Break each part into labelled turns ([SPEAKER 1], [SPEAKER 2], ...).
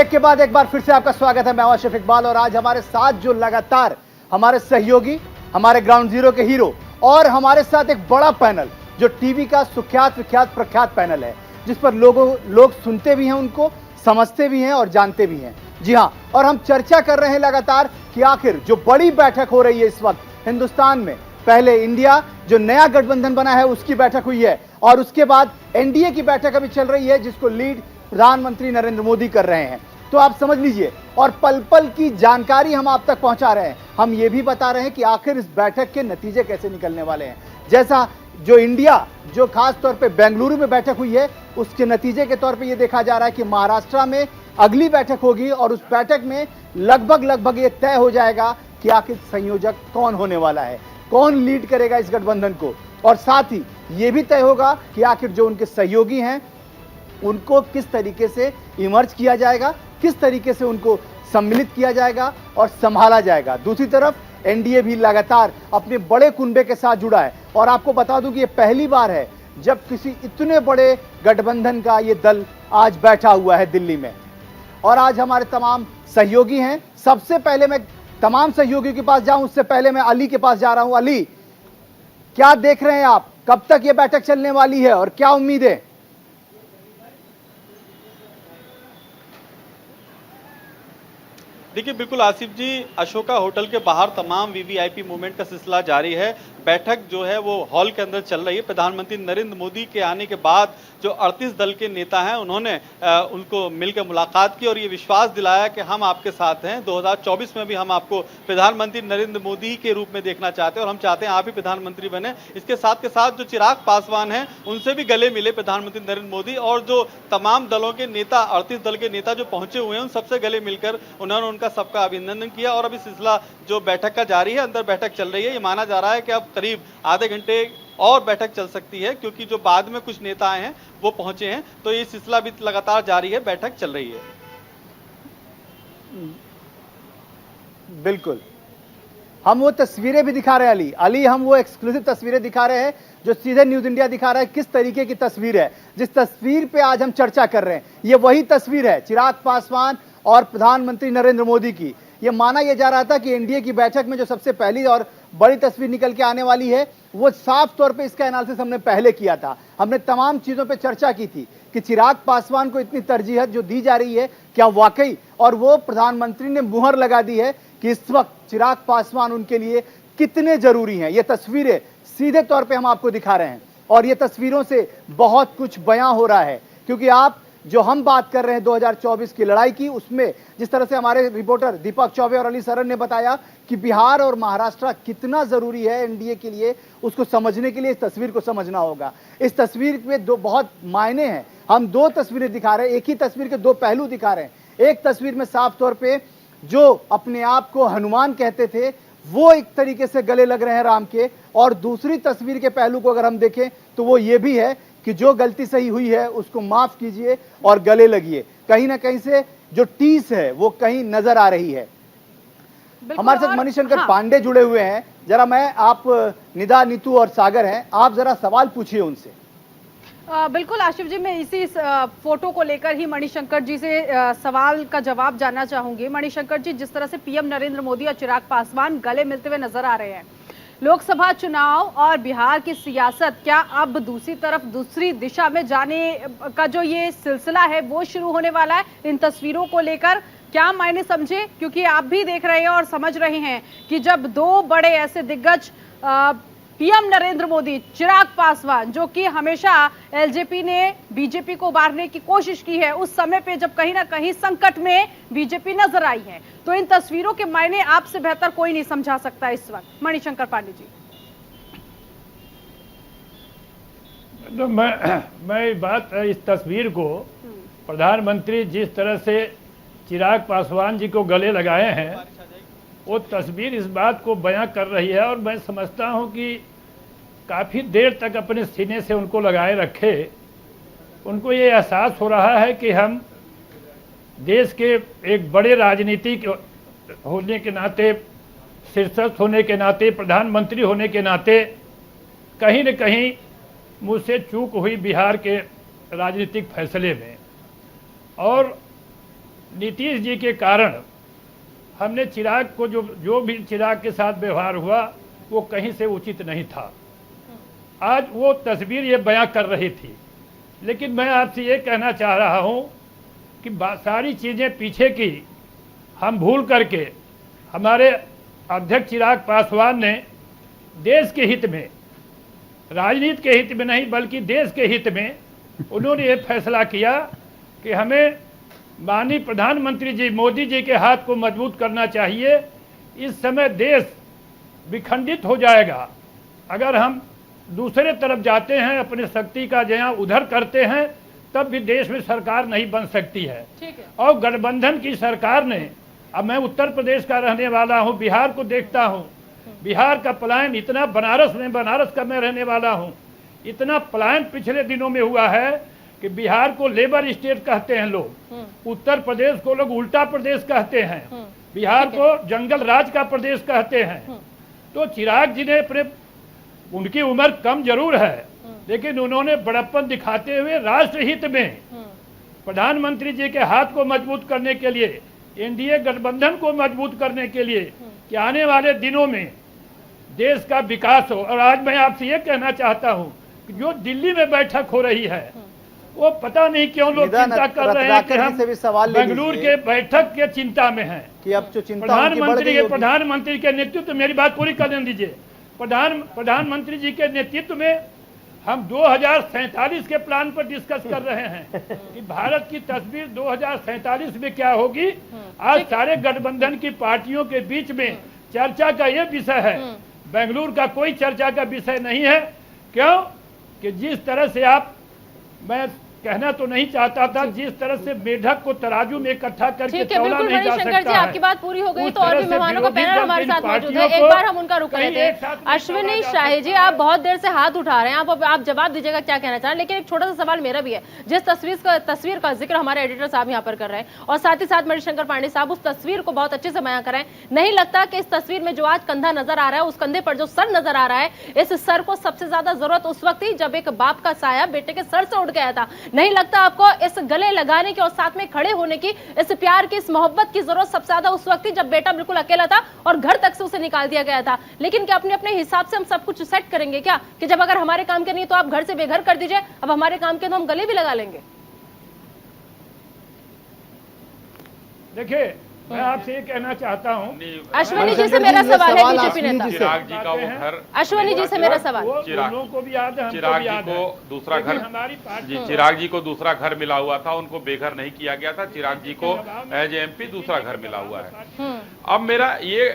[SPEAKER 1] Break के बाद एक बार फिर से आपका स्वागत है। मैं आशिफ इकबाल और आज हमारे साथ जो लगातार हमारे सहयोगी, हमारे ग्राउंड जीरो के हीरो और हमारे साथ एक बड़ा पैनल जो टीवी का सुख्यात विख्यात प्रख्यात पैनल है, जिस पर लोग सुनते भी हैं, उनको समझते भी हैं और जानते भी हैं। जी हां, और हम चर्चा कर रहे हैं लगातार कि आखिर जो बड़ी बैठक हो रही है इस वक्त हिंदुस्तान में, पहले इंडिया जो नया गठबंधन बना है उसकी बैठक हुई है और उसके बाद एनडीए की बैठक अभी चल रही है जिसको लीड प्रधानमंत्री नरेंद्र मोदी कर रहे हैं। तो आप समझ लीजिए, और पल पल की जानकारी हम आप तक पहुंचा रहे हैं। हम ये भी बता रहे हैं कि आखिर इस बैठक के नतीजे कैसे निकलने वाले हैं। जैसा जो इंडिया जो खास तौर पे बेंगलुरु में बैठक हुई है, उसके नतीजे के तौर पे ये देखा जा रहा है कि महाराष्ट्र में अगली बैठक होगी और उस बैठक में लगभग ये तय हो जाएगा कि आखिर संयोजक कौन होने वाला है, कौन लीड करेगा इस गठबंधन को। और साथ ही ये भी तय होगा कि आखिर जो उनके सहयोगी हैं उनको किस तरीके से इमर्ज किया जाएगा, किस तरीके से उनको सम्मिलित किया जाएगा और संभाला जाएगा। दूसरी तरफ एनडीए भी लगातार अपने बड़े कुनबे के साथ जुड़ा है और आपको बता दूं कि ये पहली बार है जब किसी इतने बड़े गठबंधन का ये दल आज बैठा हुआ है दिल्ली में। और आज हमारे तमाम सहयोगी हैं। सबसे पहले मैं तमाम सहयोगियों के पास जाऊं, उससे पहले मैं अली के पास जा रहा हूं। अली, क्या देख रहे हैं आप, कब तक ये बैठक चलने वाली है और क्या उम्मीद है?
[SPEAKER 2] देखिए, बिल्कुल आसिफ जी, अशोका होटल के बाहर तमाम वीवीआईपी मूवमेंट का सिलसिला जारी है। बैठक जो है वो हॉल के अंदर चल रही है। प्रधानमंत्री नरेंद्र मोदी के आने के बाद जो 38 दल के नेता हैं उन्होंने उनको मिलकर मुलाकात की और ये विश्वास दिलाया कि हम आपके साथ हैं। 2024 में भी हम आपको प्रधानमंत्री नरेंद्र मोदी के रूप में देखना चाहते हैं और हम चाहते हैं आप ही प्रधानमंत्री बने। इसके साथ के साथ जो चिराग पासवान हैं उनसे भी गले मिले प्रधानमंत्री नरेंद्र मोदी और जो तमाम दलों के नेता, 38 दल के नेता जो पहुंचे हुए हैं उन सबसे गले मिलकर उन्होंने सबका अभिनंदन किया। और अभी सिलसिला जो बैठक का जारी है, अंदर बैठक चल रही है। ये माना जा रहा है कि अब करीब आधे घंटे और बैठक चल सकती है क्योंकि जो बाद में कुछ नेता आए हैं वो पहुंचे हैं। तो ये सिलसिला भी लगातार जारी है, बैठक चल रही है।
[SPEAKER 1] बिल्कुल, हम वो तस्वीरें भी दिखा रहे हैं अली, हम वो एक्सक्लूसिव तस्वीरें दिखा रहे हैं जो सीधे न्यूज इंडिया दिखा रहा है किस तरीके की तस्वीर है। जिस तस्वीर पे आज हम चर्चा कर रहे हैं ये वही तस्वीर है चिराग पासवान और प्रधानमंत्री नरेंद्र मोदी की। ये माना यह जा रहा था कि एनडीए की बैठक में जो सबसे पहली और बड़ी तस्वीर निकल के आने वाली है वो साफ तौर पे इसका एनालिसिस हमने पहले किया था। हमने तमाम चीजों पे चर्चा की थी कि चिराग पासवान को इतनी तरजीहत जो दी जा रही है क्या वाकई, और वो प्रधानमंत्री ने मुहर लगा दी है कि इस वक्त चिराग पासवान उनके लिए कितने जरूरी हैं। ये तस्वीरें सीधे तौर पे हम आपको दिखा रहे हैं और ये तस्वीरों से बहुत कुछ बयां हो रहा है क्योंकि आप जो हम बात कर रहे हैं 2024 की लड़ाई की, उसमें जिस तरह से हमारे रिपोर्टर दीपक चौबे और अली सरन ने बताया कि बिहार और महाराष्ट्र कितना जरूरी है एनडीए के लिए, उसको समझने के लिए इस तस्वीर को समझना होगा। इस तस्वीर में दो बहुत मायने हैं। हम दो तस्वीरें दिखा रहे हैं, एक ही तस्वीर के दो पहलू दिखा रहे हैं। एक तस्वीर में साफ तौर पे जो अपने आप को हनुमान कहते थे वो एक तरीके से गले लग रहे हैं राम के, और दूसरी तस्वीर के पहलू को अगर हम देखें तो वो ये भी है कि जो गलती सही हुई है उसको माफ कीजिए और गले लगिए। कहीं ना कहीं से जो टीस है वो कहीं नजर आ रही है। हमारे साथ मणिशंकर पांडे जुड़े हुए हैं। जरा मैं आप, निदा, नीतू और सागर हैं, आप जरा सवाल पूछिए उनसे।
[SPEAKER 3] बिल्कुल आशिफ जी, मैं इसी फोटो को लेकर ही मणिशंकर जी से सवाल का जवाब जानना चाहूंगी। मणिशंकर जी, जिस तरह से पीएम नरेंद्र मोदी और चिराग पासवान गले मिलते हुए नजर आ रहे हैं, लोकसभा चुनाव और बिहार की सियासत क्या अब दूसरी तरफ दूसरी दिशा में जाने का जो ये सिलसिला है वो शुरू होने वाला है? इन तस्वीरों को लेकर क्या मायने समझे, क्योंकि आप भी देख रहे हैं और समझ रहे हैं कि जब दो बड़े ऐसे दिग्गज पीएम नरेंद्र मोदी, चिराग पासवान, जो कि हमेशा एलजेपी ने बीजेपी को उबारने की कोशिश की है, उस समय पे जब कहीं ना कहीं संकट में बीजेपी नजर आई है, तो इन तस्वीरों के मायने आपसे बेहतर कोई नहीं समझा सकता इस वक्त। मणिशंकर पांडे जी।
[SPEAKER 4] तो मैं बात इस तस्वीर को प्रधानमंत्री जिस तरह से चिराग पासवान जी को गले लगाए हैं वो तस्वीर इस बात को बयां कर रही है और मैं समझता हूं कि काफ़ी देर तक अपने सीने से उनको लगाए रखे। उनको ये एहसास हो रहा है कि हम देश के एक बड़े राजनीतिक होने के नाते, शीर्षस्थ होने के नाते, प्रधानमंत्री होने के नाते कहीं न कहीं मुझसे चूक हुई बिहार के राजनीतिक फैसले में, और नीतीश जी के कारण हमने चिराग को जो भी चिराग के साथ व्यवहार हुआ वो कहीं से उचित नहीं था। आज वो तस्वीर ये बयां कर रही थी, लेकिन मैं आपसे ये कहना चाह रहा हूं कि सारी चीजें पीछे की हम भूल करके हमारे अध्यक्ष चिराग पासवान ने देश के हित में, राजनीति के हित में नहीं बल्कि देश के हित में उन्होंने ये फैसला किया कि हमें माननीय प्रधानमंत्री जी मोदी जी के हाथ को मजबूत करना चाहिए। इस समय देश विखंडित हो जाएगा अगर हम दूसरे तरफ जाते हैं, अपने शक्ति का जहाँ उधर करते हैं, तब भी देश में सरकार नहीं बन सकती है। और गठबंधन की सरकार ने, अब मैं उत्तर प्रदेश का रहने वाला हूँ, बिहार को देखता हूँ, बिहार का पलायन इतना, बनारस का मैं रहने वाला हूँ, इतना पलायन पिछले दिनों में हुआ है कि बिहार को लेबर स्टेट कहते हैं लोग, उत्तर प्रदेश को लोग उल्टा प्रदेश कहते हैं, बिहार को जंगल राज का प्रदेश कहते हैं। तो चिराग जी ने अपने, उनकी उम्र कम जरूर है, लेकिन उन्होंने बड़प्पन दिखाते हुए राष्ट्रहित में प्रधानमंत्री जी के हाथ को मजबूत करने के लिए, एनडीए गठबंधन को मजबूत करने के लिए कि आने वाले दिनों में देश का विकास हो। और आज मैं आपसे ये कहना चाहता हूं कि जो दिल्ली में बैठक हो रही है, वो पता नहीं क्यों लोग चिंता कर रहे हैं कि हम बेंगलुरु के बैठक के चिंता में हैं
[SPEAKER 1] कि अब जो चिंता
[SPEAKER 4] प्रधानमंत्री के नेतृत्व, मेरी बात पूरी करने दीजिए, प्रधानमंत्री जी के नेतृत्व में हम 2047 के प्लान पर डिस्कस कर रहे हैं कि भारत की तस्वीर 2047 में क्या होगी। आज सारे गठबंधन की पार्टियों के बीच में चर्चा का ये विषय है, बेंगलुरु का कोई चर्चा का विषय नहीं है। क्यों कि जिस तरह से आप, मैं कहना तो नहीं चाहता था, जिस तरह से मेढक को तराजू में इकट्ठा करके तौला नहीं जा सकता है।
[SPEAKER 3] आपकी बात पूरी हो गई, तो और भी मेहमानों का पैनल हमारे साथ मौजूद है, एक बार हम उनका रुक लेते हैं। अश्विनी शाही जी, आप बहुत देर से हाथ उठा रहे हैं, आप जवाब दीजिएगा क्या कहना चाह रहे हैं, लेकिन एक छोटा सा सवाल मेरा भी है। जिस तस्वीर का जिक्र हमारे एडिटर साहब यहाँ पर कर रहे हैं और साथ ही साथ मणिशंकर पांडे साहब उस तस्वीर को बहुत अच्छे से बयां कर रहे हैं, नहीं लगता कि इस तस्वीर में जो आज कंधा नजर आ रहा है, उस कंधे पर जो सर नजर आ रहा है, इस सर को सबसे ज्यादा जरूरत उस वक्त थी जब एक बाप का साया बेटे के सर से उड़ गया था। नहीं लगता आपको इस गले लगाने की और साथ में खड़े होने की, इस प्यार की, इस मोहब्बत की जरूरत सबसे ज्यादा उस वक्त थी जब बेटा बिल्कुल अकेला था और घर तक से उसे निकाल दिया गया था। लेकिन क्या अपने अपने हिसाब से हम सब कुछ सेट करेंगे क्या कि जब अगर हमारे काम के नहीं तो आप घर से बेघर कर दीजिए, अब हमारे काम के तो हम गले भी लगा लेंगे?
[SPEAKER 4] देखिए, मैं आपसे ये कहना चाहता हूँ,
[SPEAKER 3] अश्विनी जी से मेरा सवाल है, बीजेपी नेता
[SPEAKER 5] चिराग जी का वो घर,
[SPEAKER 3] अश्विनी जी से मेरा सवाल,
[SPEAKER 5] चिराग
[SPEAKER 4] को भी याद है,
[SPEAKER 5] चिराग जी को दूसरा घर, जी चिराग जी को दूसरा घर मिला हुआ था, उनको बेघर नहीं किया गया था, चिराग जी को एज एमपी दूसरा घर मिला हुआ है। अब मेरा ये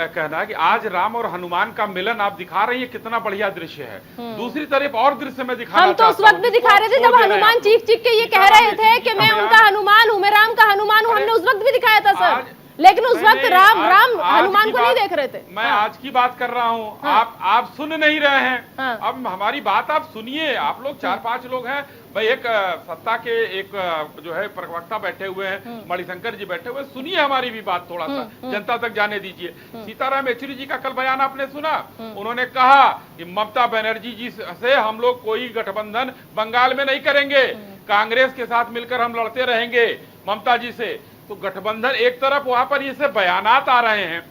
[SPEAKER 5] कहना है कि आज राम और हनुमान का मिलन आप दिखा रही है, कितना बढ़िया दृश्य है। दूसरी तरफ और दृश्य में दिखाना,
[SPEAKER 3] हम तो उस वक्त भी दिखा रहे थे जब हनुमान चीख चीख के ये कह रहे थे कि मैं उनका हनुमान हूँ, मैं राम का हनुमान हूँ, हमने उस वक्त भी दिखाया था सर, लेकिन उस वक्त राम हनुमान को नहीं देख रहे थे।
[SPEAKER 5] मैं आज की बात कर रहा हूँ, आप सुन नहीं रहे हैं। अब हमारी बात आप सुनिए, आप लोग 4-5 लोग हैं भाई, एक सत्ता के एक जो है प्रवक्ता बैठे हुए हैं, मणिशंकर जी बैठे हुए, सुनिए हमारी भी बात, थोड़ा सा जनता तक जाने दीजिए। सीताराम येचुरी जी का कल बयान आपने सुना, उन्होंने कहा कि ममता बनर्जी जी से हम लोग कोई गठबंधन बंगाल में नहीं करेंगे, कांग्रेस के साथ मिलकर हम लड़ते रहेंगे ममता जी से। तो गठबंधन एक तरफ, वहां पर ये बयानात आ रहे हैं।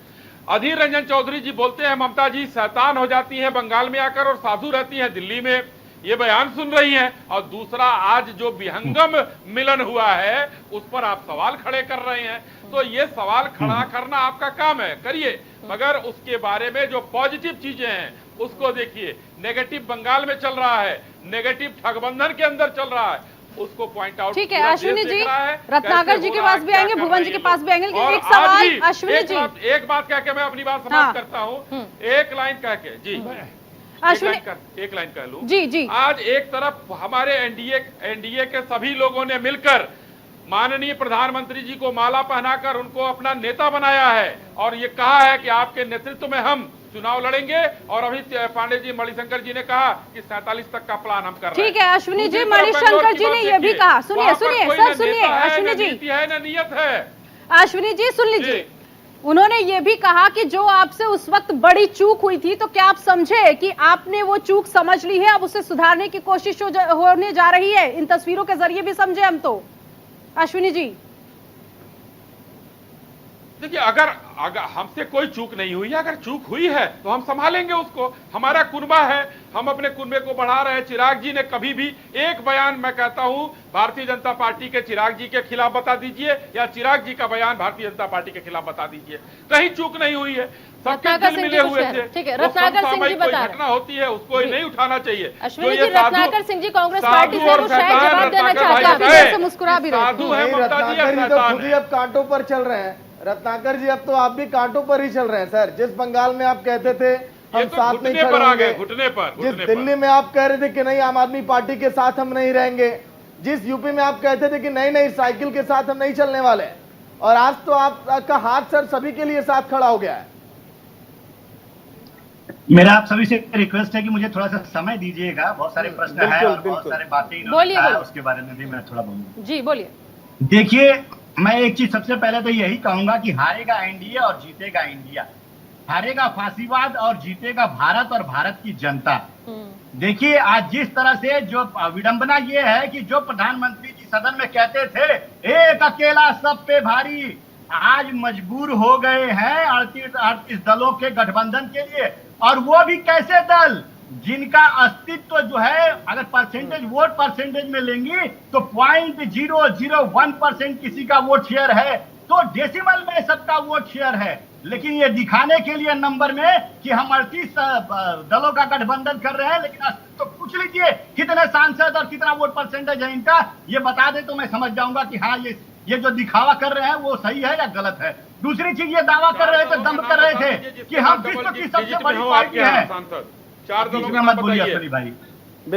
[SPEAKER 5] अधीर रंजन चौधरी जी बोलते हैं ममता जी शैतान हो जाती हैं बंगाल में आकर और साधु रहती हैं दिल्ली में, ये बयान सुन रही हैं। और दूसरा, आज जो विहंगम मिलन हुआ है उस पर आप सवाल खड़े कर रहे हैं। तो ये सवाल खड़ा करना आपका काम है, करिए, मगर उसके बारे में जो पॉजिटिव चीजें हैं उसको देखिए। नेगेटिव बंगाल में चल रहा है, नेगेटिव ठगबंधन के अंदर चल रहा है, उसको पॉइंट आउट।
[SPEAKER 3] ठीक है अश्विनी जी, रत्नाकर जी के पास भी आएंगे, भुवन जी के पास भी आएंगे, लेकिन एक सवाल अश्विनी जी,
[SPEAKER 5] एक बात कह के मैं अपनी बात समाप्त करता हूँ, एक लाइन कह के जी, एक लाइन कह लूं
[SPEAKER 3] जी। आज
[SPEAKER 5] एक तरफ हमारे एनडीए के सभी लोगों ने मिलकर माननीय प्रधानमंत्री जी को माला पहनाकर उनको अपना नेता बनाया है और ये कहा है कि आपके नेतृत्व में हम चुनाव लड़ेंगे। और अभी पांडे जी, मणिशंकर जी ने कहा कि 47 तक का प्लान हम कर रहे हैं।
[SPEAKER 3] ठीक है अश्विनी जी, मणिशंकर जी ने यह भी कहा, सुनिए सर, सुनिए अश्विनी जी,
[SPEAKER 5] है ना नियत है।
[SPEAKER 3] अश्विनी जी सुन लीजिए, उन्होंने ये भी कहा कि जो आपसे उस वक्त बड़ी चूक हुई थी, तो क्या आप समझे कि आपने वो चूक समझ ली है, अब उसे सुधारने की कोशिश होने जा रही है? इन तस्वीरों के जरिए भी समझे हम तो, अश्विनी जी।
[SPEAKER 5] देखिए, अगर हमसे कोई चूक नहीं हुई है, अगर चूक हुई है तो हम संभालेंगे उसको। हमारा कुनबा है, हम अपने कुनबे को बढ़ा रहे हैं। चिराग जी ने कभी भी एक बयान, मैं कहता हूं, भारतीय जनता पार्टी के चिराग जी के खिलाफ बता दीजिए, या चिराग जी का बयान भारतीय जनता पार्टी के खिलाफ बता दीजिए, कहीं चूक नहीं हुई है। सबके दिल मिले हुए थे।
[SPEAKER 3] ठीक है, रत्नाकर सिंह जी बता रहे हैं,
[SPEAKER 5] घटना होती है उसको नहीं उठाना चाहिए।
[SPEAKER 3] अश्विनी जी, रत्नाकर सिंह जी कांग्रेस पार्टी से वो शायद जवाब देना चाहते हैं, काफी देर से मुस्कुरा भी रहे हैं।
[SPEAKER 5] साधु है ममता जी,
[SPEAKER 1] रत्नाकर जी तो खुद ही अब कांटों पर चल रहे हैं। रत्नाकर जी, अब तो आप भी कांटों पर ही चल रहे हैं सर। जिस बंगाल में आप कहते थे हम साथ नहीं खड़े होंगे,
[SPEAKER 5] घुटने पर,
[SPEAKER 1] जिस दिल्ली में आप कह रहे थे कि नहीं आम आदमी पार्टी के साथ हम नहीं रहेंगे, जिस यूपी में आप कहते थे कि नहीं नहीं साइकिल के साथ हम नहीं चलने वाले, और आज तो आपका हाथ सर सभी के लिए साथ खड़ा हो गया है।
[SPEAKER 6] मेरा आप सभी से रिक्वेस्ट है कि मुझे थोड़ा सा समय दीजिएगा। बहुत सारे प्रश्न हैं और बहुत सारे बातें इन्होंने कहा है, उसके बारे में भी मैं थोड़ा बोलूंगा।
[SPEAKER 3] जी बोलिए।
[SPEAKER 6] देखिए, मैं एक चीज सबसे पहले तो यही कहूंगा कि हारेगा एनडीए और जीतेगा इंडिया। हारेगा फांसीवाद और जीतेगा भारत और भारत की जनता। देखिए, आज जिस तरह से जो विडंबना ये है कि जो प्रधानमंत्री जी सदन में कहते थे एक अकेला सब पे भारी, आज मजबूर हो गए हैं 38 दलों के गठबंधन के लिए। और वो भी कैसे दल जिनका अस्तित्व जो है, अगर परसेंटेज वोट परसेंटेज में लेंगी तो 0.001% किसी का वोट शेयर है, तो डेसिमल में सबका वोट शेयर है। लेकिन ये दिखाने के लिए नंबर में कि हम 38 दलों का गठबंधन कर रहे हैं, लेकिन तो पूछ लीजिए कितने सांसद और कितना वोट परसेंटेज है इनका, ये बता दे तो मैं समझ जाऊंगा कि हाँ ये जो दिखावा कर रहे हैं वो सही है या गलत है। दूसरी चीज, ये दावा कर रहे थे, दम कर रहे थे कि हम विश्व की सबसे बड़ी पार्टी है।
[SPEAKER 5] 4 दलों का
[SPEAKER 6] मत बोलिए अश्विनी भाई,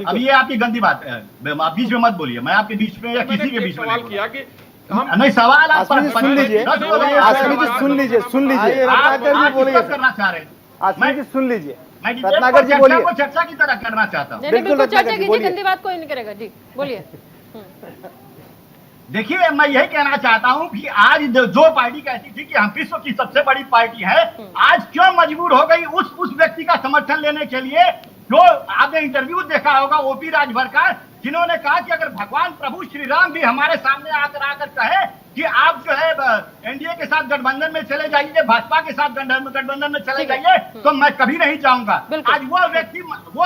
[SPEAKER 6] अब ये आपकी गंदी बात है, आप बीच में मत बोलिए। मैं आपके बीच में या किसी के बीच में
[SPEAKER 5] सवाल किया कि
[SPEAKER 6] नहीं, सवाल आप
[SPEAKER 1] सुन लीजिए, सुन लीजिए, सुन लीजिए,
[SPEAKER 6] करना चाह रहे हैं।
[SPEAKER 1] आसमी जी सुन लीजिए,
[SPEAKER 6] मैं
[SPEAKER 1] रत्नाकर जी बोलिए।
[SPEAKER 6] चर्चा की तरह करना चाहता हूँ।
[SPEAKER 3] बिल्कुल चर्चा कीजिए, गंदी बात कोई नहीं करेगा। जी बोलिए।
[SPEAKER 6] देखिए, मैं यही कहना चाहता हूं कि आज जो पार्टी कहती थी कि हम विश्व की सबसे बड़ी पार्टी है, आज क्यों मजबूर हो गई उस व्यक्ति का समर्थन लेने के लिए जो आपने इंटरव्यू देखा होगा ओपी राजभर का, जिन्होंने कहा कि अगर भगवान प्रभु श्री राम भी हमारे सामने आकर कहे कि आप जो है एनडीए के साथ गठबंधन में चले जाइए, भाजपा के साथ गठबंधन में चले जाइए, तो मैं कभी नहीं जाऊंगा। आज वो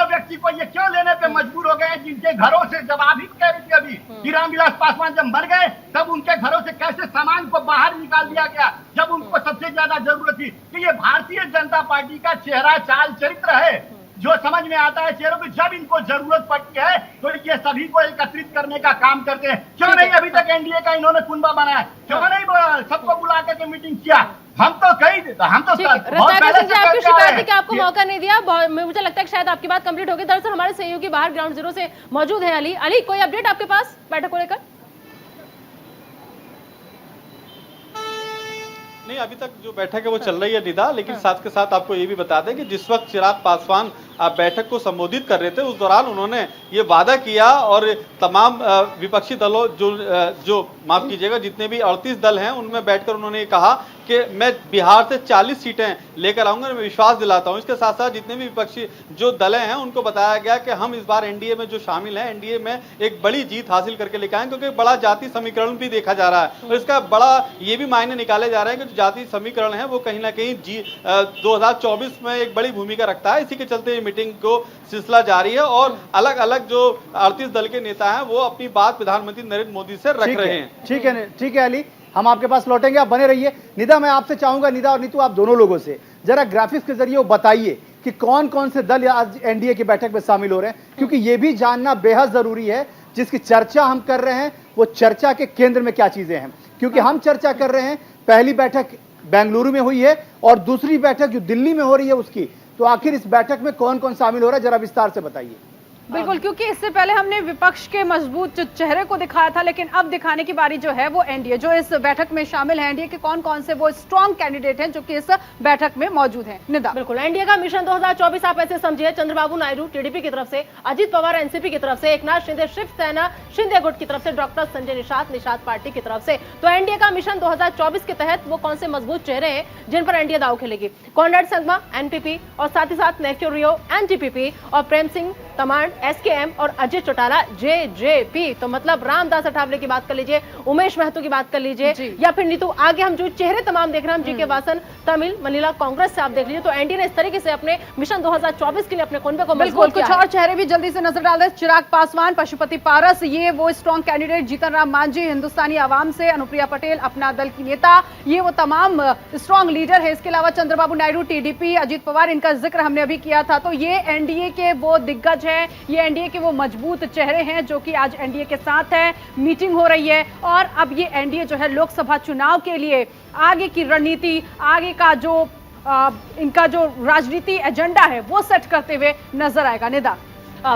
[SPEAKER 6] व्यक्ति को ये क्यों लेने पे मजबूर हो गए जिनके घरों से, जब आप ही कह रही थी अभी कि रामविलास पासवान जब मर गए तब उनके घरों से कैसे सामान को बाहर निकाल दिया गया जब उनको सबसे ज्यादा जरूरत थी। कि ये भारतीय जनता पार्टी का चेहरा चाल चरित्र है जो समझ में आता है चेहरों की, जब इनको जरूरत पड़ती है तो ये सभी को एकत्रित करने का काम करते हैं। क्यों नहीं अभी तक एनडीए का इन्होंने कुनबा बनाया, क्यों नहीं सबको बुला करके मीटिंग किया? हम तो
[SPEAKER 3] रत्नाकर सिंह जी, आपकी शिकायत कि आपको मौका नहीं दिया। मुझे लगता है कि शायद आपकी बात कंप्लीट होगी। दरअसल हमारे सहयोगी बाहर ग्राउंड जीरो से मौजूद है। अली, कोई अपडेट आपके पास बैठक को लेकर?
[SPEAKER 2] नहीं, अभी तक जो बैठक है वो चल रही है निदा, लेकिन साथ के साथ आपको ये भी बता दें कि जिस वक्त चिराग पासवान बैठक को संबोधित कर रहे थे उस दौरान उन्होंने ये वादा किया और तमाम विपक्षी दलों जो माफ कीजिएगा जितने भी 38 दल हैं उनमें बैठकर उन्होंने ये कहा कि मैं बिहार से 40 सीटें लेकर आऊंगा, मैं विश्वास दिलाता हूं। इसके साथ साथ जितने भी विपक्षी जो दलें हैं उनको बताया गया कि हम इस बार एनडीए में जो शामिल हैं, एनडीए में एक बड़ी जीत हासिल करके लेकर आए, क्योंकि बड़ा जाति समीकरण भी देखा जा रहा है और इसका बड़ा ये भी मायने निकाले जा रहे हैं कि जो जाति समीकरण है वो कहीं ना कहीं 2024 में एक बड़ी भूमिका रखता है। इसी के चलते मीटिंग को सिलसिला जारी है और अलग अलग जो 38 दल के नेता हैं वो अपनी बात प्रधानमंत्री नरेंद्र मोदी से रख रहे हैं।
[SPEAKER 1] ठीक है अली, हम आपके पास लौटेंगे, आप बने रहिए। निदा, मैं आपसे चाहूंगा, निदा और नीतू, आप दोनों लोगों से जरा ग्राफिक्स के जरिए वो बताइए कि कौन कौन से दल आज एनडीए की बैठक में शामिल हो रहे हैं, क्योंकि ये भी जानना बेहद जरूरी है। जिसकी चर्चा हम कर रहे हैं वो चर्चा के केंद्र में क्या चीजें हैं, क्योंकि हम चर्चा कर रहे हैं पहली बैठक बेंगलुरु में हुई है और दूसरी बैठक जो दिल्ली में हो रही है उसकी, तो आखिर इस बैठक में कौन कौन शामिल हो रहा है, जरा विस्तार से बताइए।
[SPEAKER 3] बिल्कुल, क्योंकि इससे पहले हमने विपक्ष के मजबूत चेहरे को दिखाया था, लेकिन अब दिखाने की बारी जो है वो एनडीए, जो इस बैठक में शामिल है, एनडीए के कौन कौन से वो स्ट्रॉन्ग कैंडिडेट हैं जो कि इस बैठक में मौजूद हैं। निदा,
[SPEAKER 7] बिल्कुल, एनडीए का मिशन 2024 आप ऐसे समझिए, चंद्रबाबू नायडू टीडीपी की तरफ से, अजित पवार एनसीपी की तरफ से, एकनाथ शिंदे शिवसेना शिंदे गुट की तरफ से, डॉक्टर संजय निषाद पार्टी की तरफ से। तो एनडीए का मिशन 2024 के तहत वो कौन से मजबूत चेहरे हैं जिन पर एनडीए दाव खेलेगी? कॉनराड संगमा एनपीपी और साथ ही साथ नेफ्यू रियो एनडीपीपी और प्रेम सिंह तमाड़, एसकेएम और अजय चौटाला जेजेपी। तो मतलब रामदास अठावले की बात कर लीजिए, उमेश महतो की बात कर लीजिए, या फिर नीतू आगे हम जो चेहरे तमाम देख रहे हैं, हम जीके वासन तमिल मनीला कांग्रेस से आप देख लीजिए। तो एनडीए ने इस तरीके से अपने मिशन 2024 के लिए अपने कुनबे को मजबूत किया।
[SPEAKER 3] कुछ और चेहरे भी जल्दी से नजर डाल रहे हैं। चिराग पासवान, पशुपति पारस, ये वो स्ट्रॉन्ग कैंडिडेट, जीतन राम मांझी हिंदुस्तानी आवाम से, अनुप्रिया पटेल अपना दल की नेता, ये वो तमाम स्ट्रॉन्ग लीडर है। इसके अलावा चंद्रबाबू नायडू टीडीपी, अजीत पवार, इनका जिक्र हमने अभी किया था। तो ये एनडीए के वो दिग्गज हैं, ये एनडीए के वो मजबूत चेहरे हैं जो कि आज एनडीए के साथ है। मीटिंग हो रही है और अब ये एनडीए जो है लोकसभा चुनाव के लिए आगे की रणनीति, आगे का जो इनका जो राजनीति एजेंडा है वो सेट करते हुए नजर आएगा। निदा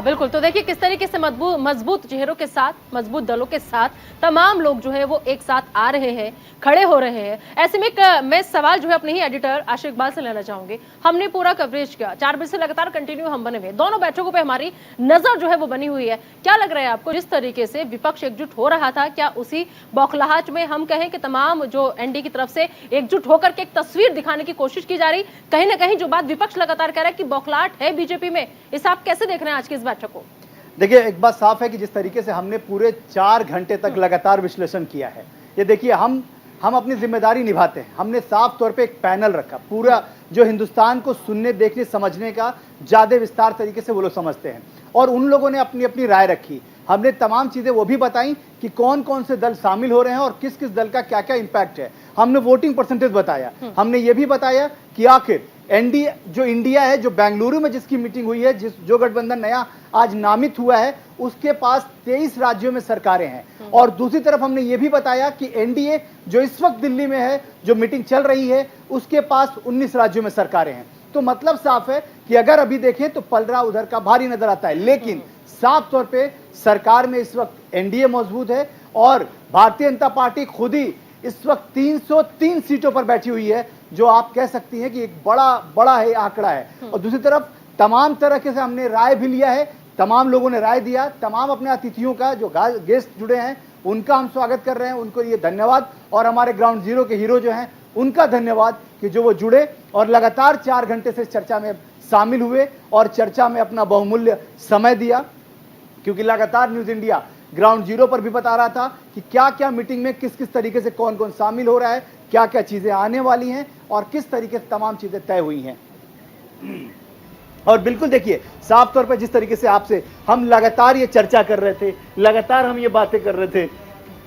[SPEAKER 7] बिल्कुल। तो देखिए किस तरीके से मजबूत चेहरों के साथ, मजबूत दलों के साथ तमाम लोग जो है वो एक साथ आ रहे हैं, खड़े हो रहे हैं। ऐसे में मैं सवाल जो है अपने ही एडिटर आशिफ इकबाल से लेना चाहूंगी। हमने पूरा कवरेज किया, 4 बजे से लगातार कंटिन्यू हम बने हुए, दोनों बैठकों पे हमारी नजर जो है वो बनी हुई है। क्या लग रहा है आपको, जिस तरीके से विपक्ष एकजुट हो रहा था, क्या उसी बौखलाहट में हम कहें कि तमाम जो एनडीए की तरफ से एकजुट होकर के एक तस्वीर दिखाने की कोशिश की जा रही, कहीं ना कहीं जो बात विपक्ष लगातार कह रहा है कि बौखलाहट है बीजेपी में, इसे आप कैसे देख रहे हैं आज की इस बैठक को?
[SPEAKER 1] देखिए, एक बात साफ है कि जिस तरीके से हमने पूरे 4 घंटे तक लगातार विश्लेषण किया है, ये देखिए हम अपनी जिम्मेदारी निभाते हैं। हमने साफ तौर पे एक पैनल रखा, पूरा जो हिंदुस्तान को सुनने, देखने, समझने का ज्यादा विस्तार तरीके से वो लोग समझते हैं, और उन लोगों ने अपनी अपनी राय रखी। हमने तमाम चीजें वो भी बताई कि कौन कौन से दल शामिल हो रहे हैं और किस किस दल का क्या क्या इंपैक्ट है। हमने वोटिंग परसेंटेज बताया, हमने ये भी बताया कि आखिर एनडीए जो इंडिया है, जो बेंगलुरु में जिसकी मीटिंग हुई है, जो गठबंधन नया आज नामित हुआ है, उसके पास 23 राज्यों में सरकारें हैं। और दूसरी तरफ हमने ये भी बताया कि एनडीए जो इस वक्त दिल्ली में है, जो मीटिंग चल रही है, उसके पास 19 राज्यों में सरकारें हैं। तो मतलब साफ है कि अगर अभी देखें तो पलड़ा उधर का भारी नजर आता है, लेकिन साफ तौर पे सरकार में इस वक्त एनडीए मौजूद है और भारतीय जनता पार्टी खुद ही इस वक्त 303 सीटों पर बैठी हुई है, जो आप कह सकती हैं कि एक बड़ा है आंकड़ा है। और दूसरी तरफ तमाम तरह से हमने राय भी लिया है, तमाम लोगों ने राय दिया, तमाम अपने अतिथियों का, जो गेस्ट जुड़े हैं उनका हम स्वागत कर रहे हैं, उनको ये धन्यवाद। और हमारे ग्राउंड जीरो के हीरो जो हैं उनका धन्यवाद कि जो वो जुड़े और लगातार 4 घंटे से चर्चा में शामिल हुए और चर्चा में अपना बहुमूल्य समय दिया। क्योंकि लगातार न्यूज इंडिया ग्राउंड जीरो पर भी बता रहा था कि क्या क्या मीटिंग में किस किस तरीके से कौन कौन शामिल हो रहा है, क्या क्या चीजें आने वाली हैं और किस तरीके से तमाम चीजें तय हुई हैं। और बिल्कुल देखिए, साफ तौर पर जिस तरीके से आपसे हम लगातार ये चर्चा कर रहे थे, लगातार हम ये बातें कर रहे थे,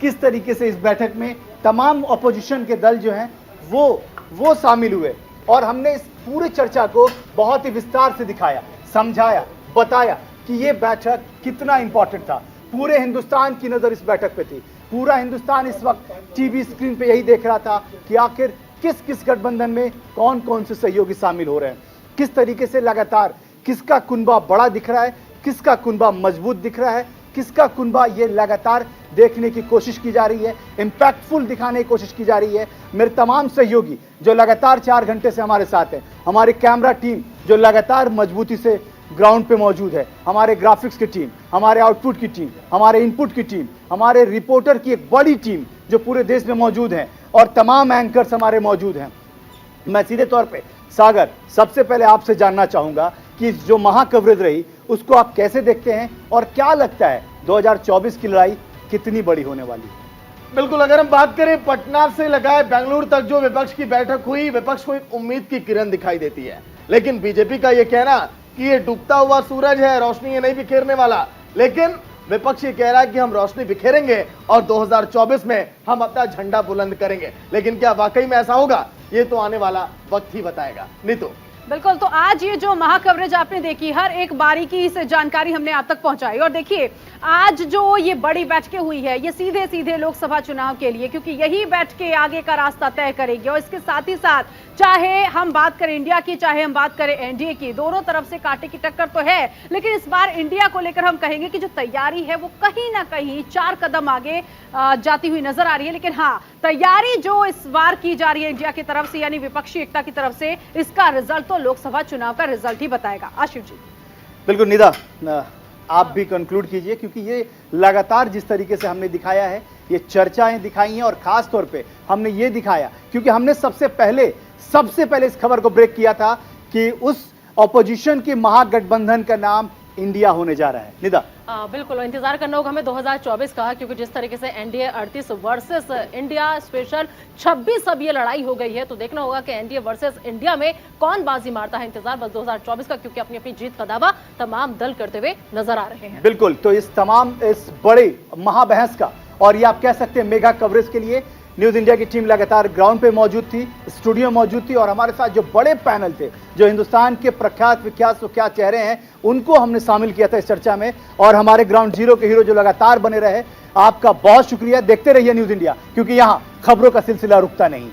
[SPEAKER 1] किस तरीके से इस बैठक में तमाम अपोजिशन के दल जो हैं वो शामिल हुए और हमने इस पूरी चर्चा को बहुत ही विस्तार से दिखाया, समझाया, बताया कि ये बैठक कितना इंपॉर्टेंट था। पूरे हिंदुस्तान की नजर इस बैठक पे थी, पूरा हिंदुस्तान इस वक्त टीवी स्क्रीन पे यही देख रहा था कि आखिर किस किस गठबंधन में कौन कौन से सहयोगी शामिल हो रहे हैं, किस तरीके से लगातार किसका कुनबा बड़ा दिख रहा है, किसका कुनबा मजबूत दिख रहा है, किसका कुनबा ये लगातार देखने की कोशिश की जा रही है, इंपैक्टफुल दिखाने की कोशिश की जा रही है। मेरे तमाम सहयोगी जो लगातार 4 घंटे से हमारे साथ हैं, हमारी कैमरा टीम जो लगातार मजबूती से ग्राउंड पे मौजूद है, हमारे ग्राफिक्स की टीम, हमारे आउटपुट की टीम, हमारे इनपुट की टीम, हमारे रिपोर्टर की एक बड़ी टीम जो पूरे देश में मौजूद है और तमाम एंकर्स हमारे मौजूद हैं। मैं सीधे तौर पे सागर, सबसे पहले आपसे जानना चाहूंगा कि जो महा कवरेज रही उसको आप कैसे देखते हैं और क्या लगता है 2024 की लड़ाई कितनी बड़ी होने वाली है?
[SPEAKER 8] बिल्कुल, अगर हम बात करें पटना से लगाए बेंगलुरु तक जो विपक्ष की बैठक हुई, विपक्ष को एक उम्मीद की किरण दिखाई देती है। लेकिन बीजेपी का यह कहना कि ये डूबता हुआ सूरज है, रोशनी ये नहीं बिखेरने वाला, लेकिन विपक्ष ये कह रहा है कि हम रोशनी बिखेरेंगे और 2024 में हम अपना झंडा बुलंद करेंगे। लेकिन क्या वाकई में ऐसा होगा, ये तो आने वाला वक्त ही बताएगा। नीतू,
[SPEAKER 3] बिल्कुल, तो आज ये जो महा कवरेज आपने देखी, हर एक बारीकी से जानकारी हमने आप तक पहुंचाई। और देखिए, आज जो ये बड़ी बैठकें हुई है, ये सीधे सीधे लोकसभा चुनाव के लिए, क्योंकि यही बैठकें आगे का रास्ता तय करेगी। और इसके साथ ही साथ चाहे हम बात करें इंडिया की, चाहे हम बात करें एनडीए की, दोनों तरफ से कांटे की टक्कर तो है, लेकिन इस बार इंडिया को लेकर हम कहेंगे कि जो तैयारी है वो कहीं ना कहीं 4 कदम आगे जाती हुई नजर आ रही है। लेकिन हाँ, तैयारी जो इस बार की जा रही है इंडिया की तरफ से, यानी विपक्षी एकता की तरफ से, इसका रिजल्ट तो लोकसभा चुनाव का रिजल्ट ही बताएगा। आशिफ जी।
[SPEAKER 1] बिल्कुल निदा, आप भी कंक्लूड कीजिए, क्योंकि ये लगातार जिस तरीके से हमने दिखाया है, ये चर्चाएं दिखाई हैं और खास तौर पे हमने ये दिखाया क्योंकि हमने सबसे पहले इस खबर को ब्रेक किया था कि उस ऑपोजिशन के महागठबंधन का नाम इंडिया होने जा रहा है। निदा,
[SPEAKER 7] बिल्कुल इंतजार करना होगा हमें 2024 का, क्योंकि जिस तरीके से एनडीए 38 वर्सेस इंडिया स्पेशल 26 अब ये लड़ाई हो गई है, तो देखना होगा कि एनडीए वर्सेस इंडिया में कौन बाजी मारता है। इंतजार बस 2024 का, क्योंकि अपनी अपनी जीत का दावा तमाम दल करते हुए नजर आ रहे हैं।
[SPEAKER 1] बिल्कुल, तो इस बड़े महाबहस का और ये आप कह सकते हैं मेगा कवरेज के लिए न्यूज इंडिया की टीम लगातार ग्राउंड पे मौजूद थी, स्टूडियो मौजूद थी, और हमारे साथ जो बड़े पैनल थे, जो हिंदुस्तान के प्रख्यात विख्यात सुख्यात चेहरे हैं, उनको हमने शामिल किया था इस चर्चा में। और हमारे ग्राउंड जीरो के हीरो जो लगातार बने रहे, आपका बहुत शुक्रिया। देखते रहिए न्यूज इंडिया, क्योंकि यहां खबरों का सिलसिला रुकता नहीं।